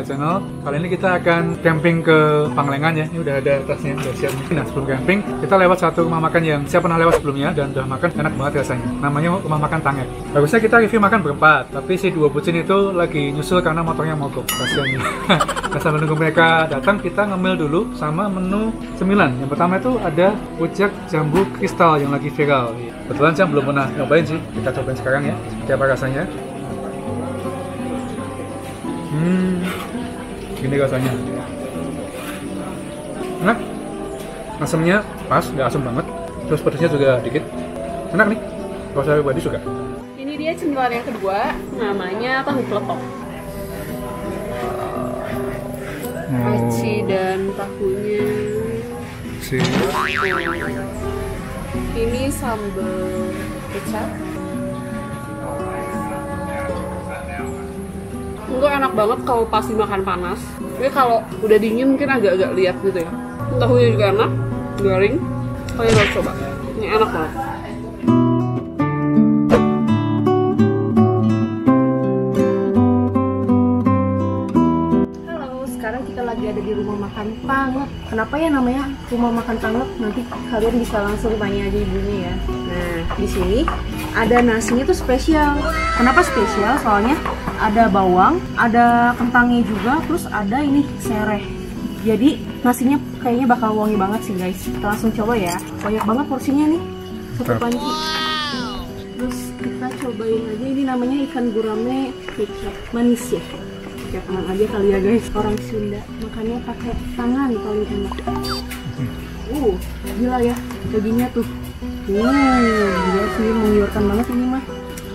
Channel. Kali ini kita akan camping ke Pangalengan ya. Ini udah ada tasnya, udah siap. Nah, sebelum camping, kita lewat satu rumah makan yang saya pernah lewat sebelumnya dan udah makan enak banget rasanya. Namanya rumah makan Tangek. Bagusnya kita review makan berempat, tapi si dua bucin itu lagi nyusul karena motornya mogok. Kasiannya. Nah, sambil nunggu mereka datang, kita ngemil dulu sama menu cemilan. Yang pertama itu ada rujak jambu kristal yang lagi viral. Kebetulan saya belum pernah nyobain sih. Kita cobain sekarang ya. Seperti apa rasanya? Gini rasanya. Enak. Asamnya pas, nggak asam banget. Terus pedasnya juga dikit. Enak nih. Kalau saya pribadi suka. Ini dia cemilan yang kedua, namanya tahu peletok. Aci dan tahunya. Ini sambal kecap. Itu enak banget kalau pas dimakan panas. Tapi kalau udah dingin mungkin agak-agak liat gitu ya. Tahunya juga enak, garing. Kalian harus coba. Ini enak banget. Lagi ada di rumah makan Tangek. Kenapa ya namanya rumah makan Tangek? Nanti kalian bisa langsung tanya aja ibunya ya. Nah, di sini ada nasinya tuh spesial. Kenapa spesial? Soalnya ada bawang, ada kentangnya juga, terus ada ini sereh. Jadi nasinya kayaknya bakal wangi banget sih guys. Kita langsung coba ya. Banyak banget porsinya nih. Satu panci. Terus kita cobain aja, ini namanya ikan gurame kecap manis ya. Pakai tangan aja kali ya guys, orang Sunda makannya pakai tangan paling enak. Gila ya dagingnya tuh. Gila sih, menggiurkan banget ini mah.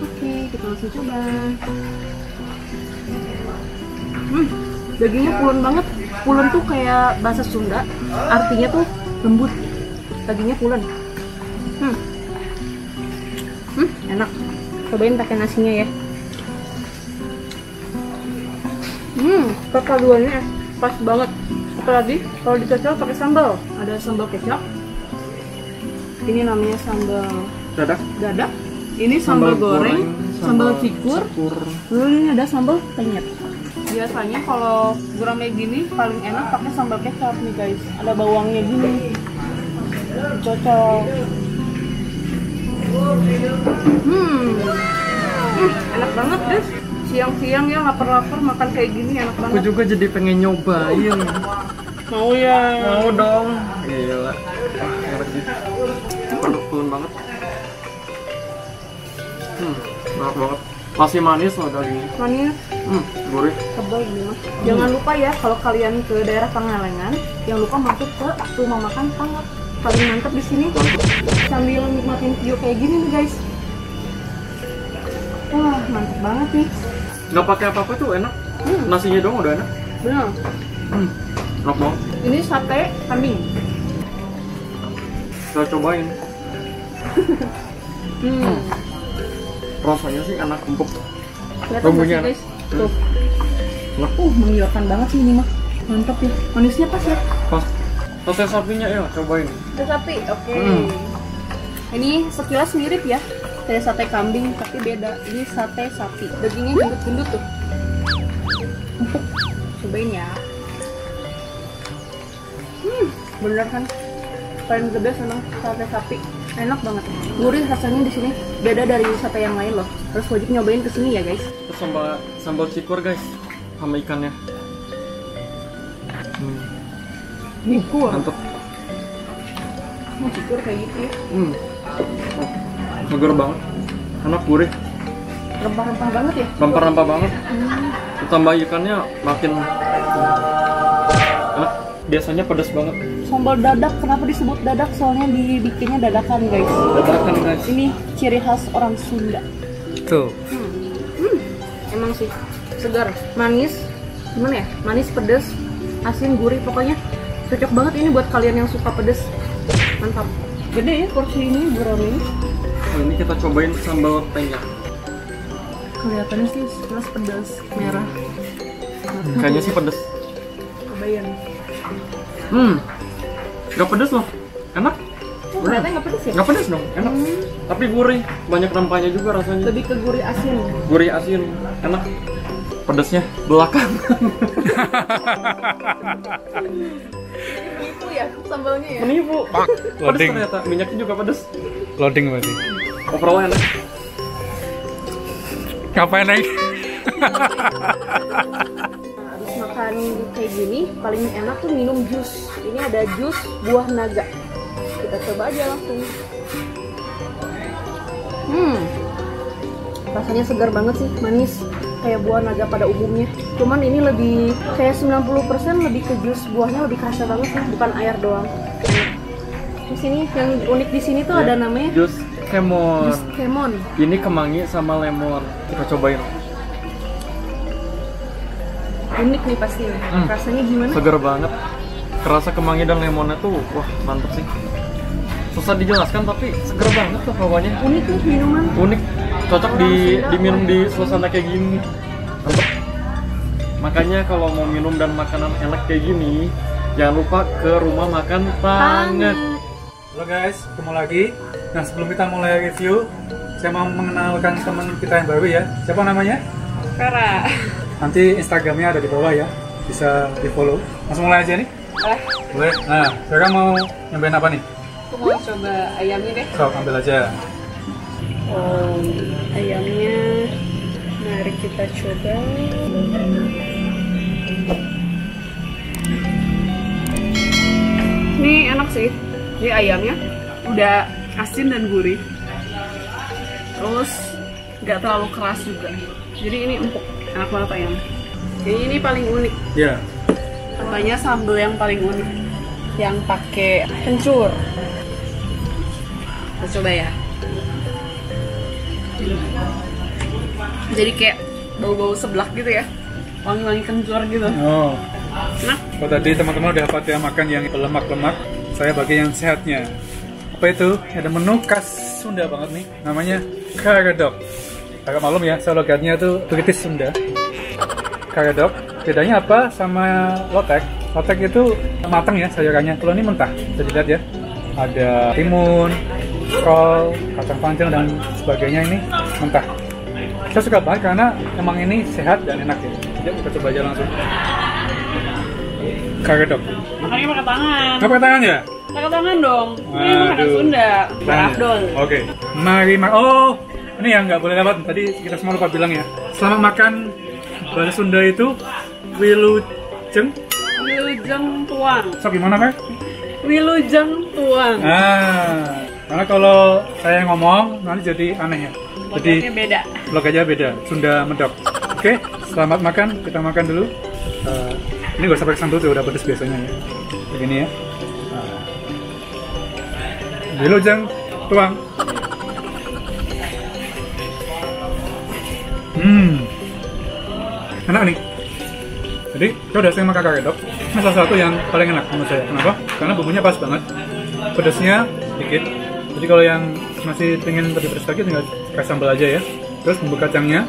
Oke, kita langsung coba. Dagingnya pulen banget. Pulen tuh kayak bahasa Sunda, artinya tuh lembut. Dagingnya pulen. Enak. Cobain pakai nasinya ya. Perpaduannya pas banget. Apalagi kalau dicocol pakai sambal. Ada sambal kecap. Ini namanya sambal dadak. Ini sambal goreng, sambal cikur. Lalu ini ada sambal penyet. Biasanya kalau gurame gini paling enak pakai sambal kecap nih guys. Ada bawangnya gini. Dicocol. Enak banget guys. Siang-siang ya lapar-lapar makan kayak gini enak banget. Aku juga jadi pengen nyobain. Mau ya? Mau dong. Gila. Enak sih. Penuh banget. Enak banget. Masih manis loh dagingnya. Manis. Gurih. Tebal gini mas. Jangan lupa ya kalau kalian ke daerah Pangalengan, jangan lupa mampir ke rumah makan Tangek. Paling mantep di sini. Sambil nikmatin video kayak gini nih guys. Wah, mantep banget nih. Nggak pakai apa-apa tuh enak. Nasinya doang udah enak. Bener. Enak banget. Ini sate kambing. Kita cobain. Rasanya sih enak, empuk. Bumbunya guys. Tuh. Menggiurkan banget sih ini mah. Mantap ya. Manisnya pas ya. Pas. Sate sapinya ya, cobain. Sate sapi, oke. Ini sekilas mirip ya. Kayak sate kambing tapi beda. Ini sate sapi. Dagingnya gendut-gendut tuh. Empuk. Cobain ya. Bener kan? Paling the best emang sate sapi. Enak banget. Gurih rasanya di sini. Beda dari sate yang lain loh. Terus wajib nyobain kesini ya guys. Terus sambal cikur guys, sama ikannya. Cikur. Mantep. Cikur kayak gitu ya. Seger banget, enak, gurih, Rempah-rempah banget ya? rempah-rempah banget. Ditambah ikannya makin enak. Biasanya pedas banget. Sambal dadak, kenapa disebut dadak? Soalnya dibikinnya dadakan guys. Dadakan guys. Ini ciri khas orang Sunda. Tuh. Emang sih segar, manis, gimana ya? Manis, pedas, asin, gurih, pokoknya cocok banget ini buat kalian yang suka pedas. Mantap. Gede ya porsi ini gurame. Ini kita cobain sambal penyet. Kelihatannya sih jelas pedas, merah. Kayaknya sih pedas. Cobain. Gak pedas loh, enak. Ternyata nggak pedas ya? Nggak pedas dong, enak. Tapi gurih, banyak rempahnya juga rasanya. Lebih ke gurih asin. Gurih asin, enak. pedesnya belakangan. Menipu ya sambalnya ya. Menipu. Pedes Loading. ternyata, minyaknya juga pedes. Loading berarti. Overall enak. Ngapain lagi? Habis makan kayak gini paling enak tuh minum jus. Ini ada jus buah naga. Kita coba aja langsung. Rasanya segar banget sih, manis kayak buah naga pada umumnya. Cuman ini lebih kayak 90% lebih ke jus buahnya, lebih kerasa banget sih, bukan air doang. Di sini yang unik di sini tuh ada namanya Jus kemon. jus kemon. Ini kemangi sama lemon. Kita cobain. Unik nih pasti. Rasanya gimana? Segar banget. Kerasa kemangi dan lemonnya tuh, wah mantep sih. Susah dijelaskan tapi segar banget tuh bawahnya. Unik nih minuman. Unik, cocok diminum di suasana kayak gini. Mantep. Makanya kalau mau minum dan makanan enak kayak gini, jangan lupa ke rumah makan Tangek. Halo guys, ketemu lagi. Nah sebelum kita mulai review, saya mau mengenalkan teman kita yang baru ya. Siapa namanya? Vera. Nanti Instagramnya ada di bawah ya, bisa di follow. Langsung mulai aja nih. Boleh. Nah, sekarang mau nyobain apa nih? Aku mau coba ayamnya deh. So, ambil aja. Oh, ayamnya. Mari kita coba. Ini enak sih. Ini ayamnya udah asin dan gurih. Terus nggak terlalu keras juga. Jadi ini empuk, enak banget ayam. Jadi ini paling unik. Ya. Namanya sambal yang paling unik, yang pakai kencur. Kita coba ya. Jadi kayak bau-bau seblak gitu ya, wangi-wangi kencur gitu. Oh. Nah, Oh tadi teman-teman udah pada makan yang berlemak-lemak. Saya bagi yang sehatnya. Apa itu? Ada menu khas Sunda banget nih. Namanya karedok. Agak malum ya, saya logatnya tuh British Sunda. Karedok. Bedanya apa sama lotek? Lotek itu matang ya sayurannya. Kalau ini mentah. Bisa dilihat ya. Ada timun, kol, kacang panjang dan sebagainya ini mentah. Saya suka banget karena emang ini sehat dan enak ya. Yuk kita coba aja langsung. Karedok. makannya pakai tangan. Apa tangan ya? Pakai tangan dong. Ini makanan Aduh. Sunda. Tangan. Afdol. Oke. Mari oh, ini yang nggak boleh lewat. Tadi kita semua lupa bilang ya. Selamat makan bahasa Sunda itu wilujeng. Wilujeng tuang. So gimana Pak? Wilujeng tuang. Karena kalau saya ngomong nanti jadi aneh ya. Jadi Logatnya beda. logatnya beda. Sunda medok. Oke, selamat makan. Kita makan dulu. Ini gak usah pakai sambal tuh, udah pedes biasanya ya. Begini ya. Wilujeng tuang. Enak nih. Jadi, saya udah sering makan karedok. Ini salah satu yang paling enak menurut saya. Kenapa? Karena bumbunya pas banget. Pedasnya dikit. Jadi kalau yang masih pengen lebih pedas lagi tinggal kasih sambal aja ya. Terus bumbu kacangnya,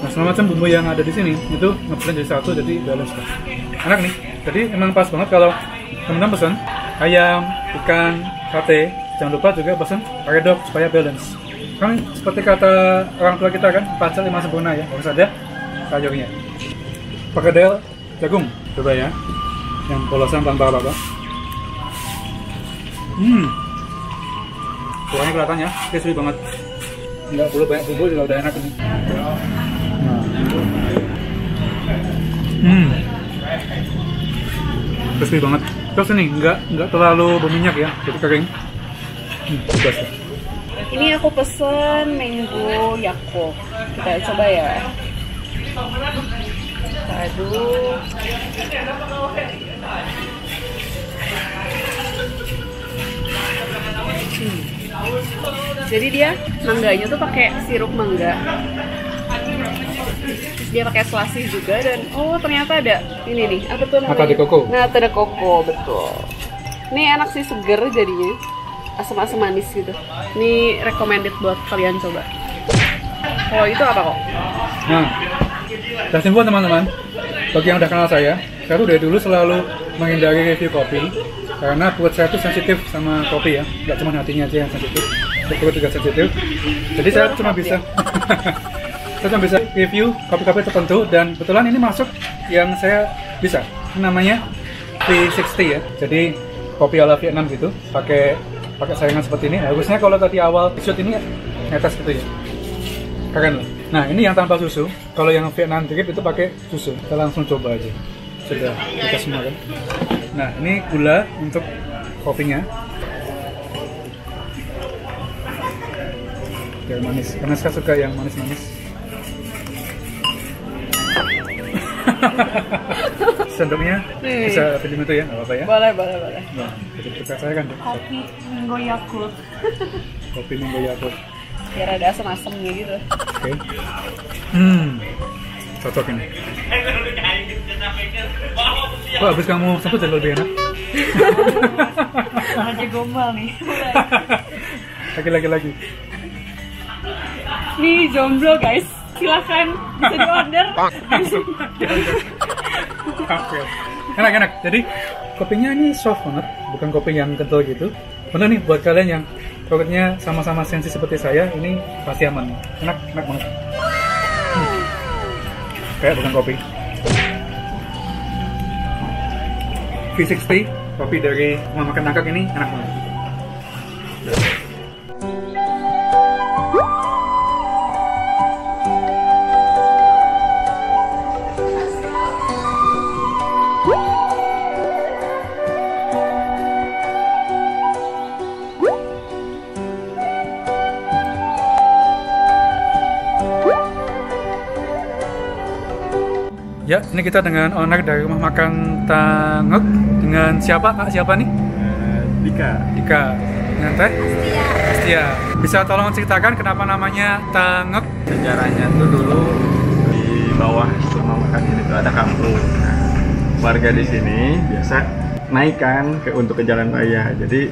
nah segala macam bumbu yang ada di sini itu ngeblend jadi satu, jadi balance. Enak nih. Jadi emang pas banget kalau teman-teman pesan ayam, ikan, sate. Jangan lupa juga pesan karedok supaya balance. Kan seperti kata orang tua kita kan, 4 5 sempurna ya. Harus ada sayurnya. Perkedel jagung, coba ya. Yang polosan tanpa apa-apa. Kuahnya kelihatan ya, crispy banget. Nggak perlu banyak bumbu juga udah enak ini. Crispy banget. Terus ini nggak terlalu berminyak ya, jadi kering. Bebas ya. Ini aku pesen mango Yakult. Kita coba ya. Aduh. Jadi dia mangganya tuh pakai sirup mangga. Terus dia pakai selasih juga dan oh ternyata ada ini nih apa tuh namanya? Nata de coco. Nata de coco, betul. Ini enak sih, seger jadinya. Asam-asam manis gitu. Ini recommended buat kalian coba. Kalau itu apa kok? Nah, udah simpul teman-teman. Bagi yang udah kenal saya tuh dari dulu selalu menghindari review kopi karena perut saya tuh sensitif sama kopi ya, nggak cuma hatinya aja yang sensitif, perut juga sensitif. Jadi saya cuma bisa Saya cuma bisa review kopi-kopi tertentu dan kebetulan ini masuk yang saya bisa. Ini namanya V60 ya. Jadi kopi ala Vietnam gitu, pakai saringan seperti ini. Harusnya kalau tadi awal shoot ini netes gitu ya. Keren loh. Nah, ini yang tanpa susu. Kalau yang Vietnam drip itu pakai susu. Kita langsung coba aja. Sudah kita semua kan. Nah, ini gula untuk kopinya. Biar manis, karena saya suka yang manis-manis. Sendoknya bisa pinjam itu ya, nggak apa-apa ya? Boleh. Nah, jadi suka saya kan. Kopi Minggo Yakult. Kopi Minggo Yakult. Biar ada asam-asam gitu. Oke. Cocok ini. Kok habis kamu sebut jadi lebih enak? Aja gombal nih. Lagi. Nih jomblo guys, silakan bisa di-order. Oke. Enak. Jadi kopinya ini soft banget, bukan kopi yang kental gitu. Bener nih buat kalian yang kulitnya sama-sama sensi seperti saya, ini pasti aman. Enak banget. Kayak bukan kopi. V60, kopi dari Rumah Makan Tangkak ini enak banget. Ya, ini kita dengan owner dari Rumah Makan Tangek. Dengan siapa, Kak? Siapa nih? Dika. Dengan Teh? Astia. Bisa tolong ceritakan kenapa namanya Tangek? Sejarahnya tuh dulu di bawah rumah makan ini tuh ada kampung. Nah, warga di sini biasa naik kan untuk ke jalan raya. Jadi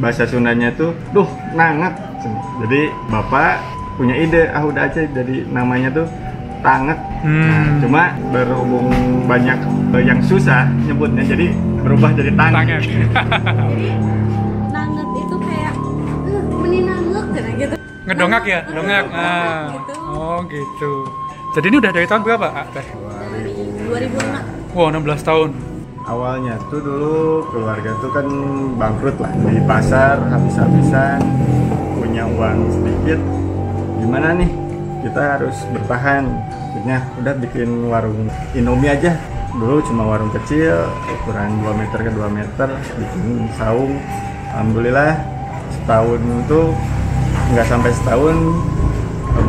bahasa Sundanya tuh, nanget. Jadi bapak punya ide, udah aja jadi namanya tuh Tangek. Nah, cuma berhubung banyak yang susah nyebutnya, jadi berubah jadi Tangek. Nanget itu kayak meni nanget gitu. Ngedongak ya? Dongak. Gitu. Oh gitu. Jadi ini udah dari tahun berapa, Kak Teh? Dari 2006. Wow, 16 tahun. Awalnya tuh dulu keluarga tuh kan bangkrut lah di pasar, habis-habisan, punya uang sedikit. Gimana nih? Kita harus bertahan. Akhirnya udah bikin warung Indomie aja. Dulu cuma warung kecil, ukuran 2 meter ke 2 meter, bikin saung. Alhamdulillah setahun tuh nggak sampai setahun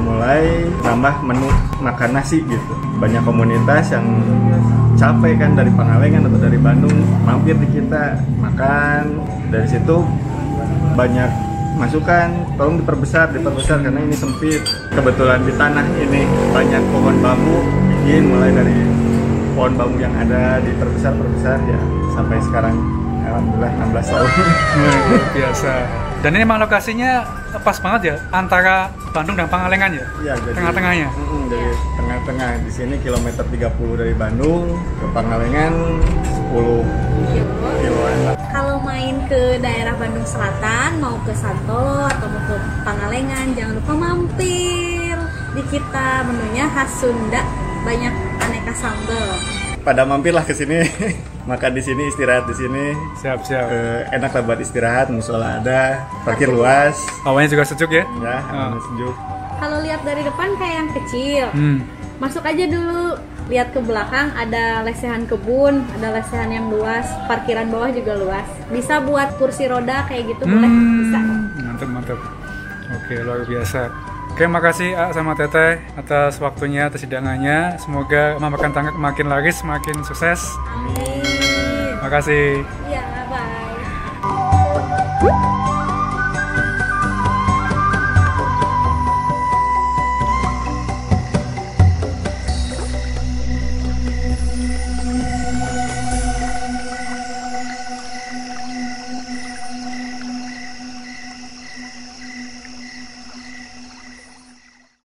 mulai tambah menu makan nasi gitu. Banyak komunitas yang capek kan dari Pangalengan atau dari Bandung mampir di kita makan. Dari situ banyak masukan, tolong diperbesar karena ini sempit. Kebetulan di tanah ini banyak pohon bambu, bikin mulai dari pohon bambu yang ada diperbesar ya sampai sekarang alhamdulillah 16 tahun. Luar biasa. Dan ini memang lokasinya pas banget ya antara Bandung dan Pangalengan ya? Iya, jadi tengah-tengahnya. Dari tengah-tengah di sini kilometer 30 dari Bandung ke Pangalengan 10 kiloan lah. Kalau main ke daerah Bandung Selatan, mau ke Santolo atau mau ke Pangalengan, jangan lupa mampir di kita. Menunya khas Sunda, banyak aneka sambal. Pada mampirlah ke sini, makan di sini, istirahat di sini. Siap. Enak lah buat istirahat, musola ada, parkir luas. Hawanya juga sejuk ya? Ya, sejuk. Kalau lihat dari depan kayak yang kecil, masuk aja dulu. Lihat ke belakang ada lesehan kebun, ada lesehan yang luas, parkiran bawah juga luas. Bisa buat kursi roda kayak gitu, boleh, bisa. Mantap. Oke, luar biasa. Oke, makasih sama Teteh atas waktunya, atas hidangannya. Semoga Rumah Makan Tangkek makin laris, makin sukses. Amin. Makasih.